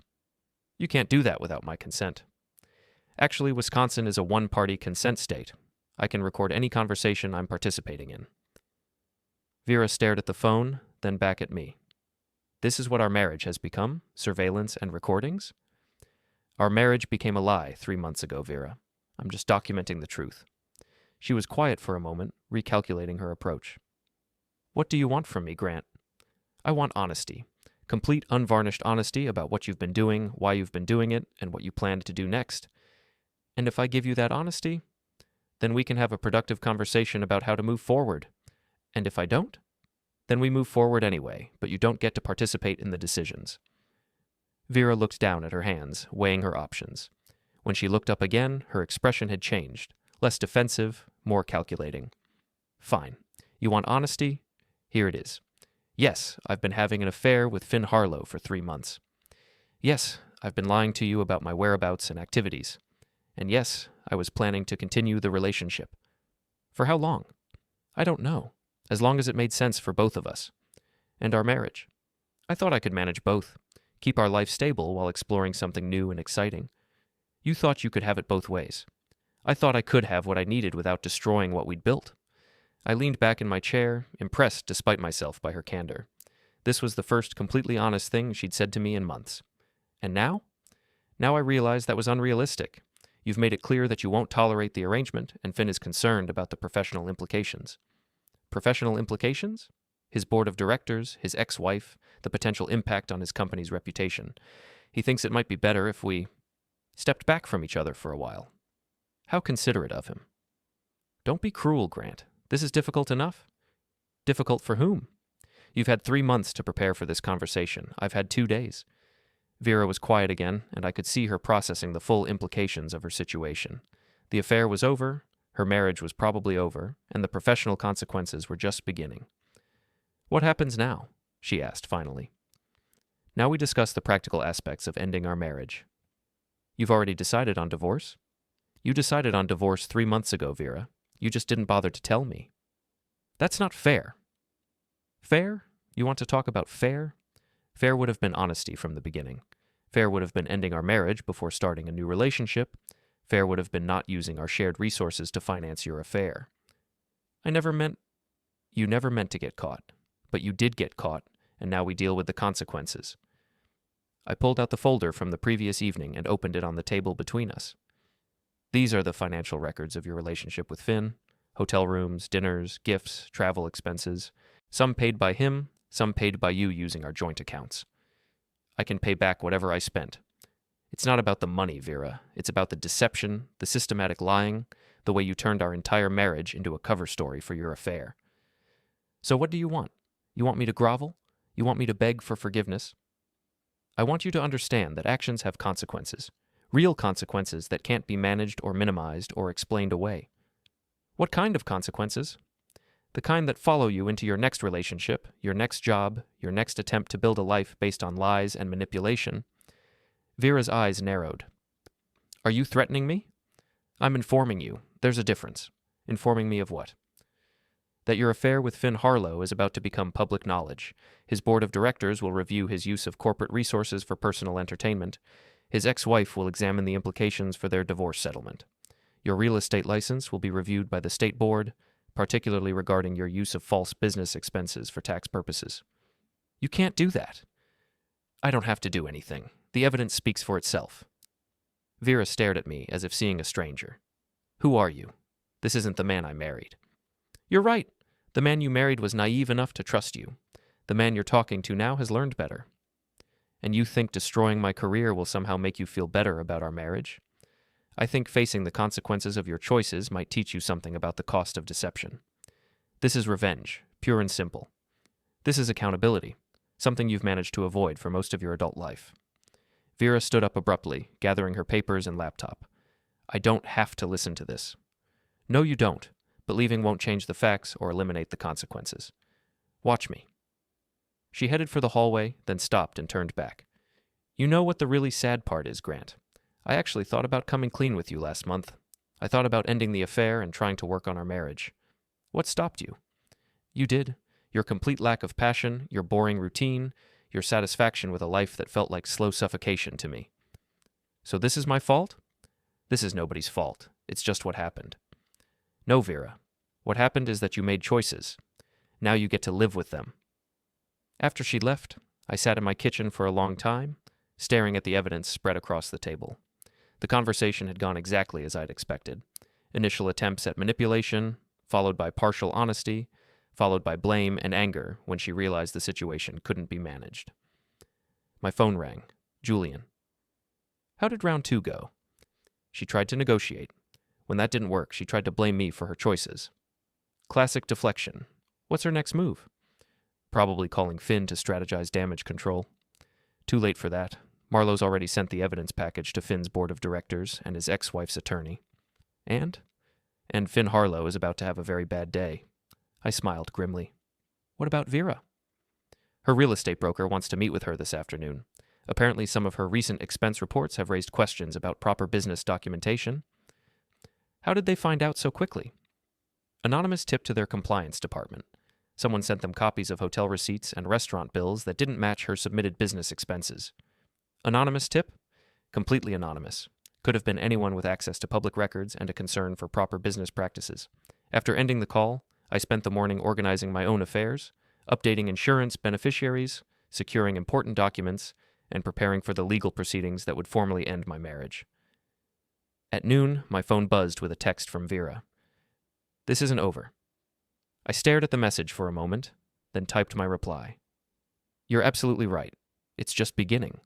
You can't do that without my consent. Actually, Wisconsin is a one-party consent state. I can record any conversation I'm participating in. Vera stared at the phone, then back at me. This is what our marriage has become, surveillance and recordings? Our marriage became a lie 3 months ago, Vera. I'm just documenting the truth. She was quiet for a moment, recalculating her approach. What do you want from me, Grant? I want honesty. Complete, unvarnished honesty about what you've been doing, why you've been doing it, and what you plan to do next. And if I give you that honesty, then we can have a productive conversation about how to move forward. And if I don't, then we move forward anyway, but you don't get to participate in the decisions. Vera looked down at her hands, weighing her options. When she looked up again, her expression had changed, less defensive, more calculating. Fine. You want honesty? Here it is. Yes, I've been having an affair with Finn Harlow for 3 months. Yes, I've been lying to you about my whereabouts and activities. And yes, I was planning to continue the relationship. For how long? I don't know. As long as it made sense for both of us. And our marriage. I thought I could manage both. Keep our life stable while exploring something new and exciting. You thought you could have it both ways. I thought I could have what I needed without destroying what we'd built. I leaned back in my chair, impressed despite myself by her candor. This was the first completely honest thing she'd said to me in months. And now? Now I realize that was unrealistic. You've made it clear that you won't tolerate the arrangement, and Finn is concerned about the professional implications. Professional implications? His board of directors, his ex-wife, the potential impact on his company's reputation. He thinks it might be better if we stepped back from each other for a while. How considerate of him. Don't be cruel, Grant. This is difficult enough. Difficult for whom? You've had 3 months to prepare for this conversation. I've had 2 days. Vera was quiet again, and I could see her processing the full implications of her situation. The affair was over, her marriage was probably over, and the professional consequences were just beginning. What happens now? She asked finally. Now we discuss the practical aspects of ending our marriage. You've already decided on divorce? You decided on divorce 3 months ago, Vera. You just didn't bother to tell me. That's not fair. Fair? You want to talk about fair? Fair would have been honesty from the beginning. Fair would have been ending our marriage before starting a new relationship. Fair would have been not using our shared resources to finance your affair. You never meant to get caught, but you did get caught, and now we deal with the consequences. I pulled out the folder from the previous evening and opened it on the table between us. These are the financial records of your relationship with Finn: hotel rooms, dinners, gifts, travel expenses, some paid by him, some paid by you using our joint accounts. I can pay back whatever I spent. It's not about the money, Vera. It's about the deception, the systematic lying, the way you turned our entire marriage into a cover story for your affair. So what do you want? You want me to grovel? You want me to beg for forgiveness? I want you to understand that actions have consequences, real consequences that can't be managed or minimized or explained away. What kind of consequences? The kind that follow you into your next relationship, your next job, your next attempt to build a life based on lies and manipulation. Vera's eyes narrowed. Are you threatening me? I'm informing you. There's a difference. Informing me of what? That your affair with Finn Harlow is about to become public knowledge. His board of directors will review his use of corporate resources for personal entertainment. His ex-wife will examine the implications for their divorce settlement. Your real estate license will be reviewed by the state board, particularly regarding your use of false business expenses for tax purposes. You can't do that. I don't have to do anything. The evidence speaks for itself. Vera stared at me as if seeing a stranger. Who are you? This isn't the man I married. You're right. The man you married was naive enough to trust you. The man you're talking to now has learned better. And you think destroying my career will somehow make you feel better about our marriage? I think facing the consequences of your choices might teach you something about the cost of deception. This is revenge, pure and simple. This is accountability, something you've managed to avoid for most of your adult life. Vera stood up abruptly, gathering her papers and laptop. I don't have to listen to this. No, you don't, but leaving won't change the facts or eliminate the consequences. Watch me. She headed for the hallway, then stopped and turned back. You know what the really sad part is, Grant? I actually thought about coming clean with you last month. I thought about ending the affair and trying to work on our marriage. What stopped you? You did. Your complete lack of passion, your boring routine, your satisfaction with a life that felt like slow suffocation to me. So this is my fault? This is nobody's fault. It's just what happened. No, Vera. What happened is that you made choices. Now you get to live with them. After she left, I sat in my kitchen for a long time, staring at the evidence spread across the table. The conversation had gone exactly as I'd expected. Initial attempts at manipulation, followed by partial honesty, followed by blame and anger when she realized the situation couldn't be managed. My phone rang. Julian. How did round 2 go? She tried to negotiate. When that didn't work, she tried to blame me for her choices. Classic deflection. What's her next move? Probably calling Finn to strategize damage control. Too late for that. Marlowe's already sent the evidence package to Finn's board of directors and his ex-wife's attorney. And Finn Harlow is about to have a very bad day. I smiled grimly. What about Vera? Her real estate broker wants to meet with her this afternoon. Apparently some of her recent expense reports have raised questions about proper business documentation. How did they find out so quickly? Anonymous tip to their compliance department. Someone sent them copies of hotel receipts and restaurant bills that didn't match her submitted business expenses. Anonymous tip? Completely anonymous. Could have been anyone with access to public records and a concern for proper business practices. After ending the call, I spent the morning organizing my own affairs, updating insurance beneficiaries, securing important documents, and preparing for the legal proceedings that would formally end my marriage. At noon, my phone buzzed with a text from Vera. This isn't over. I stared at the message for a moment, then typed my reply. You're absolutely right. It's just beginning.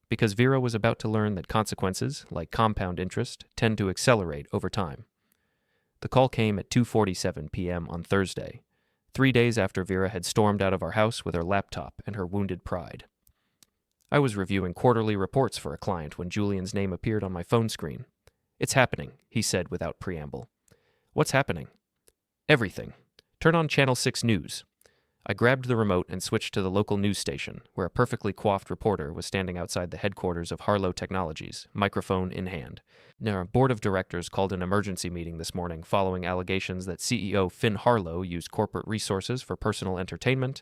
Because Vera was about to learn that consequences, like compound interest, tend to accelerate over time. The call came at 2:47 p.m. on Thursday, 3 days after Vera had stormed out of our house with her laptop and her wounded pride. I was reviewing quarterly reports for a client when Julian's name appeared on my phone screen. It's happening, he said without preamble. What's happening? Everything. Turn on Channel 6 News. I grabbed the remote and switched to the local news station, where a perfectly coiffed reporter was standing outside the headquarters of Harlow Technologies, microphone in hand. Their board of directors called an emergency meeting this morning following allegations that CEO Finn Harlow used corporate resources for personal entertainment,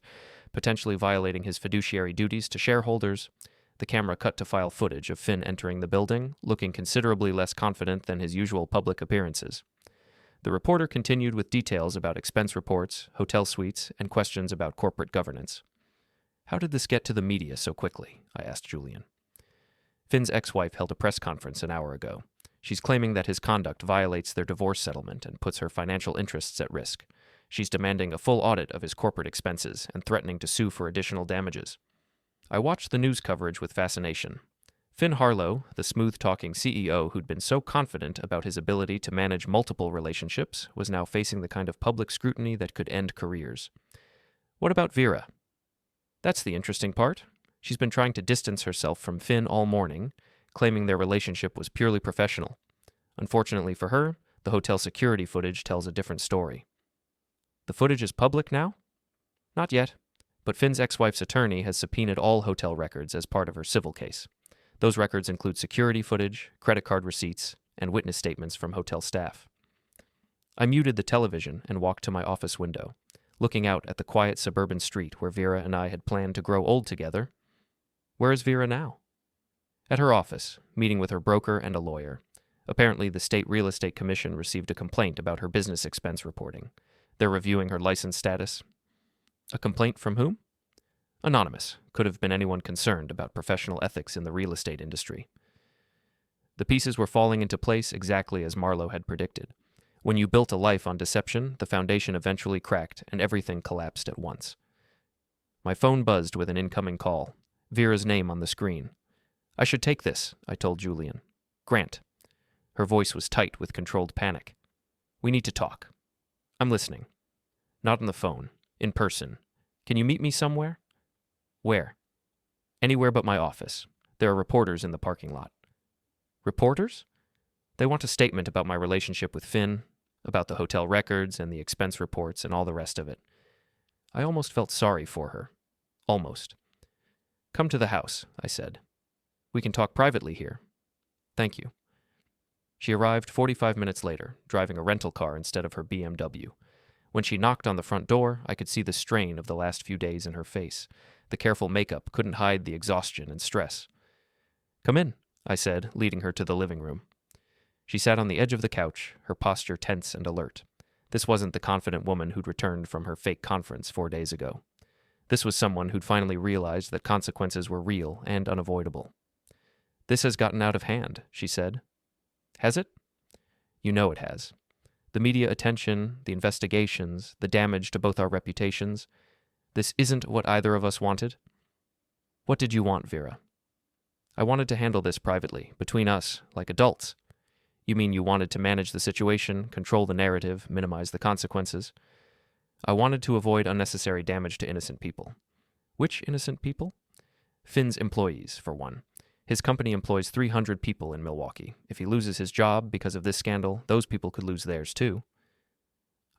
potentially violating his fiduciary duties to shareholders. The camera cut to file footage of Finn entering the building, looking considerably less confident than his usual public appearances. The reporter continued with details about expense reports, hotel suites, and questions about corporate governance. "How did this get to the media so quickly?" I asked Julian. "Finn's ex-wife held a press conference an hour ago. She's claiming that his conduct violates their divorce settlement and puts her financial interests at risk. She's demanding a full audit of his corporate expenses and threatening to sue for additional damages." I watched the news coverage with fascination. Finn Harlow, the smooth-talking CEO who'd been so confident about his ability to manage multiple relationships, was now facing the kind of public scrutiny that could end careers. What about Vera? That's the interesting part. She's been trying to distance herself from Finn all morning, claiming their relationship was purely professional. Unfortunately for her, the hotel security footage tells a different story. The footage is public now? Not yet, but Finn's ex-wife's attorney has subpoenaed all hotel records as part of her civil case. Those records include security footage, credit card receipts, and witness statements from hotel staff. I muted the television and walked to my office window, looking out at the quiet suburban street where Vera and I had planned to grow old together. Where is Vera now? At her office, meeting with her broker and a lawyer. Apparently, the State Real Estate Commission received a complaint about her business expense reporting. They're reviewing her license status. A complaint from whom? Anonymous. Could have been anyone concerned about professional ethics in the real estate industry. The pieces were falling into place exactly as Marlowe had predicted. When you built a life on deception, the foundation eventually cracked and everything collapsed at once. My phone buzzed with an incoming call. Vera's name on the screen. "I should take this," I told Julian. "Grant." Her voice was tight with controlled panic. "We need to talk." "I'm listening." "Not on the phone. In person. Can you meet me somewhere?" "Where?" "Anywhere but my office. There are reporters in the parking lot." "Reporters?" "They want a statement about my relationship with Finn, about the hotel records and the expense reports and all the rest of it." I almost felt sorry for her. Almost. "Come to the house," I said. "We can talk privately here." "Thank you." She arrived 45 minutes later, driving a rental car instead of her BMW. When she knocked on the front door, I could see the strain of the last few days in her face. The careful makeup couldn't hide the exhaustion and stress. "Come in," I said, leading her to the living room. She sat on the edge of the couch, her posture tense and alert. This wasn't the confident woman who'd returned from her fake conference 4 days ago. This was someone who'd finally realized that consequences were real and unavoidable. "This has gotten out of hand," she said. "Has it?" "You know it has. The media attention, the investigations, the damage to both our reputations. This isn't what either of us wanted." "What did you want, Vera?" "I wanted to handle this privately, between us, like adults." "You mean you wanted to manage the situation, control the narrative, minimize the consequences?" "I wanted to avoid unnecessary damage to innocent people." "Which innocent people?" "Finn's employees, for one. His company employs 300 people in Milwaukee. If he loses his job because of this scandal, those people could lose theirs too."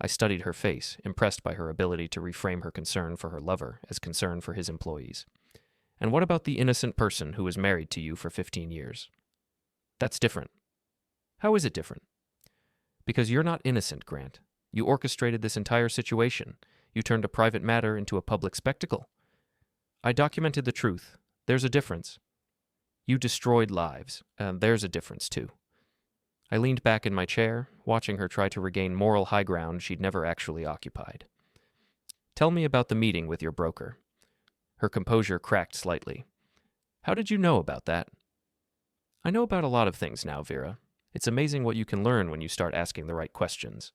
I studied her face, impressed by her ability to reframe her concern for her lover as concern for his employees. "And what about the innocent person who was married to you for 15 years? "That's different." "How is it different?" "Because you're not innocent, Grant. You orchestrated this entire situation. You turned a private matter into a public spectacle." "I documented the truth. There's a difference." "You destroyed lives, and there's a difference too." I leaned back in my chair, watching her try to regain moral high ground she'd never actually occupied. "Tell me about the meeting with your broker." Her composure cracked slightly. "How did you know about that?" "I know about a lot of things now, Vera. It's amazing what you can learn when you start asking the right questions."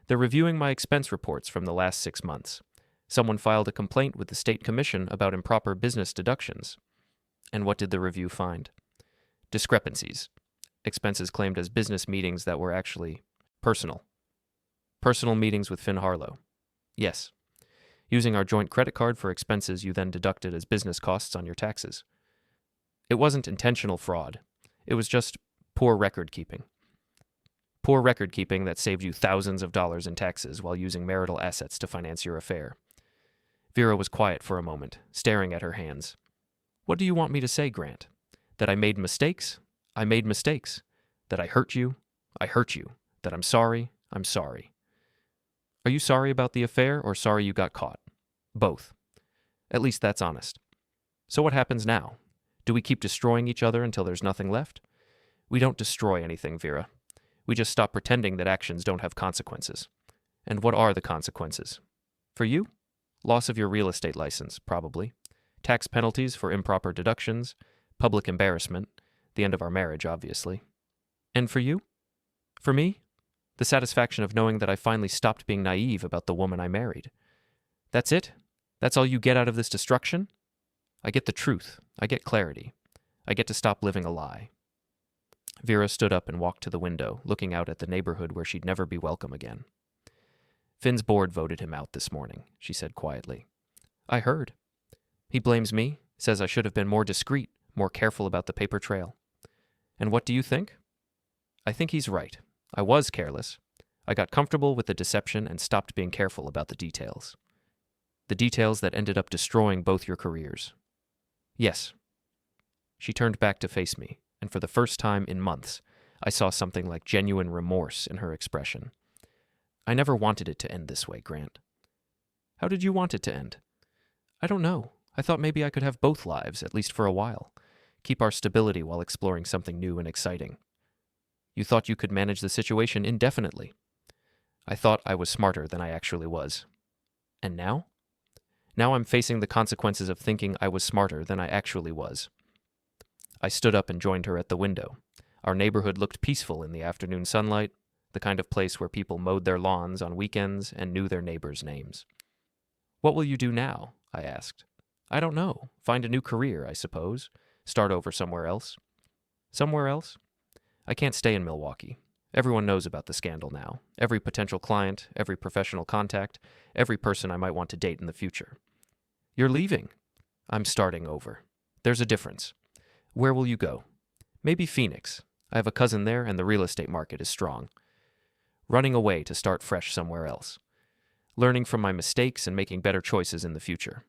"They're reviewing my expense reports from the last 6 months. Someone filed a complaint with the state commission about improper business deductions." "And what did the review find?" "Discrepancies. Expenses claimed as business meetings that were actually personal." "Personal meetings with Finn Harlow." "Yes. Using our joint credit card for expenses you then deducted as business costs on your taxes." "It wasn't intentional fraud. It was just poor record keeping." "Poor record keeping that saved you thousands of dollars in taxes while using marital assets to finance your affair. Vera was quiet for a moment, staring at her hands. What do you want me to say, Grant? That I made mistakes? I made mistakes. That I hurt you? I hurt you. That I'm sorry? I'm sorry. Are you sorry about the affair or sorry you got caught? Both. At least that's honest. So what happens now? Do we keep destroying each other until there's nothing left? We don't destroy anything, Vera. We just stop pretending that actions don't have consequences. And what are the consequences? For you? Loss of your real estate license, probably. Tax penalties for improper deductions. Public embarrassment. The end of our marriage, obviously. And for you? For me? The satisfaction of knowing that I finally stopped being naive about the woman I married. That's it? That's all you get out of this destruction? I get the truth. I get clarity. I get to stop living a lie. Vera stood up and walked to the window, looking out at the neighborhood where she'd never be welcome again. Finn's board voted him out this morning, she said quietly. I heard. He blames me, says I should have been more discreet, more careful about the paper trail. And what do you think? I think he's right. I was careless. I got comfortable with the deception and stopped being careful about the details. The details that ended up destroying both your careers. Yes. She turned back to face me, and for the first time in months, I saw something like genuine remorse in her expression. I never wanted it to end this way, Grant. How did you want it to end? I don't know. I thought maybe I could have both lives, at least for a while. Keep our stability while exploring something new and exciting. You thought you could manage the situation indefinitely. I thought I was smarter than I actually was. And now? Now I'm facing the consequences of thinking I was smarter than I actually was. I stood up and joined her at the window. Our neighborhood looked peaceful in the afternoon sunlight, the kind of place where people mowed their lawns on weekends and knew their neighbors' names. What will you do now? I asked. I don't know. Find a new career, I suppose. Start over somewhere else. Somewhere else? I can't stay in Milwaukee. Everyone knows about the scandal now. Every potential client, every professional contact, every person I might want to date in the future. You're leaving. I'm starting over. There's a difference. Where will you go? Maybe Phoenix. I have a cousin there and the real estate market is strong. Running away to start fresh somewhere else. Learning from my mistakes and making better choices in the future.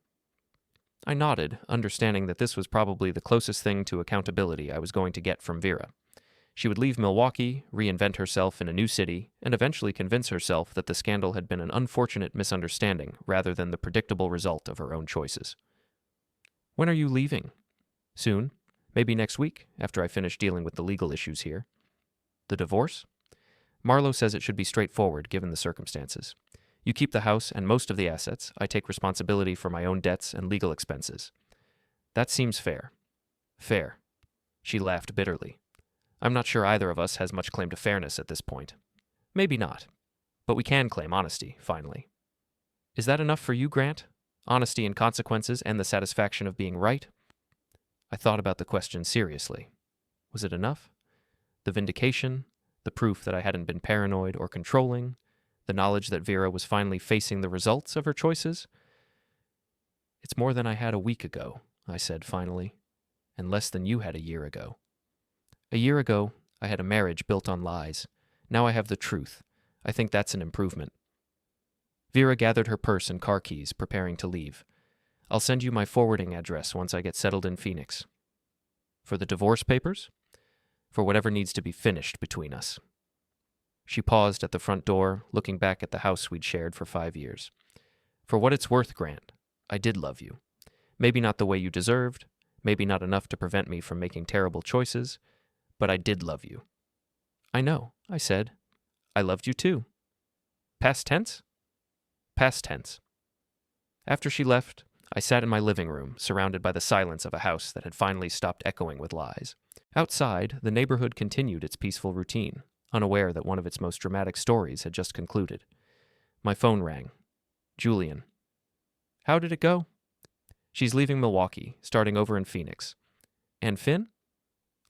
I nodded, understanding that this was probably the closest thing to accountability I was going to get from Vera. She would leave Milwaukee, reinvent herself in a new city, and eventually convince herself that the scandal had been an unfortunate misunderstanding rather than the predictable result of her own choices. When are you leaving? Soon. Maybe next week, after I finish dealing with the legal issues here. The divorce? Marlowe says it should be straightforward given the circumstances. You keep the house and most of the assets. I take responsibility for my own debts and legal expenses. That seems fair. Fair. She laughed bitterly. I'm not sure either of us has much claim to fairness at this point. Maybe not. But we can claim honesty, finally. Is that enough for you, Grant? Honesty in consequences and the satisfaction of being right? I thought about the question seriously. Was it enough? The vindication, the proof that I hadn't been paranoid or controlling, the knowledge that Vera was finally facing the results of her choices? It's more than I had a week ago, I said finally, and less than you had a year ago. A year ago, I had a marriage built on lies. Now I have the truth. I think that's an improvement. Vera gathered her purse and car keys, preparing to leave. I'll send you my forwarding address once I get settled in Phoenix. For the divorce papers? For whatever needs to be finished between us. She paused at the front door, looking back at the house we'd shared for 5 years. For what it's worth, Grant, I did love you. Maybe not the way you deserved, maybe not enough to prevent me from making terrible choices, but I did love you. I know, I said. I loved you too. Past tense? Past tense. After she left, I sat in my living room, surrounded by the silence of a house that had finally stopped echoing with lies. Outside, the neighborhood continued its peaceful routine, unaware that one of its most dramatic stories had just concluded. My phone rang. Julian. How did it go? She's leaving Milwaukee, starting over in Phoenix. And Finn?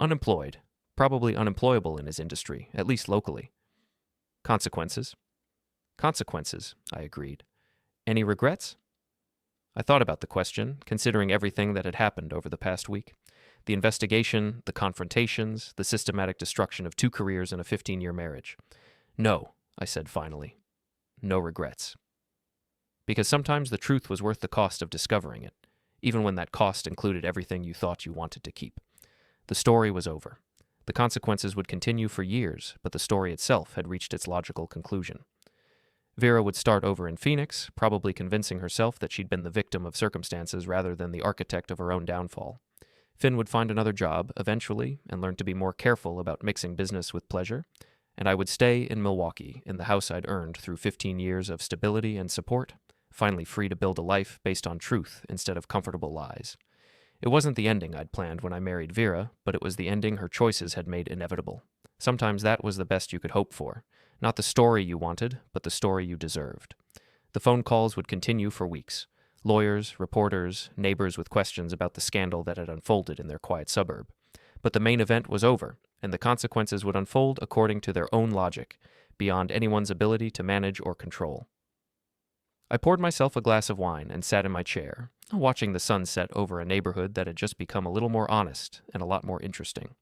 Unemployed. Probably unemployable in his industry, at least locally. Consequences? Consequences, I agreed. Any regrets? I thought about the question, considering everything that had happened over the past week. The investigation, the confrontations, the systematic destruction of 2 careers and a 15-year marriage. No, I said finally. No regrets. Because sometimes the truth was worth the cost of discovering it, even when that cost included everything you thought you wanted to keep. The story was over. The consequences would continue for years, but the story itself had reached its logical conclusion. Vera would start over in Phoenix, probably convincing herself that she'd been the victim of circumstances rather than the architect of her own downfall. Finn would find another job, eventually, and learn to be more careful about mixing business with pleasure, and I would stay in Milwaukee, in the house I'd earned through 15 years of stability and support, finally free to build a life based on truth instead of comfortable lies. It wasn't the ending I'd planned when I married Vera, but it was the ending her choices had made inevitable. Sometimes that was the best you could hope for. Not the story you wanted, but the story you deserved. The phone calls would continue for weeks. Lawyers, reporters, neighbors with questions about the scandal that had unfolded in their quiet suburb. But the main event was over, and the consequences would unfold according to their own logic, beyond anyone's ability to manage or control. I poured myself a glass of wine and sat in my chair, watching the sun set over a neighborhood that had just become a little more honest and a lot more interesting.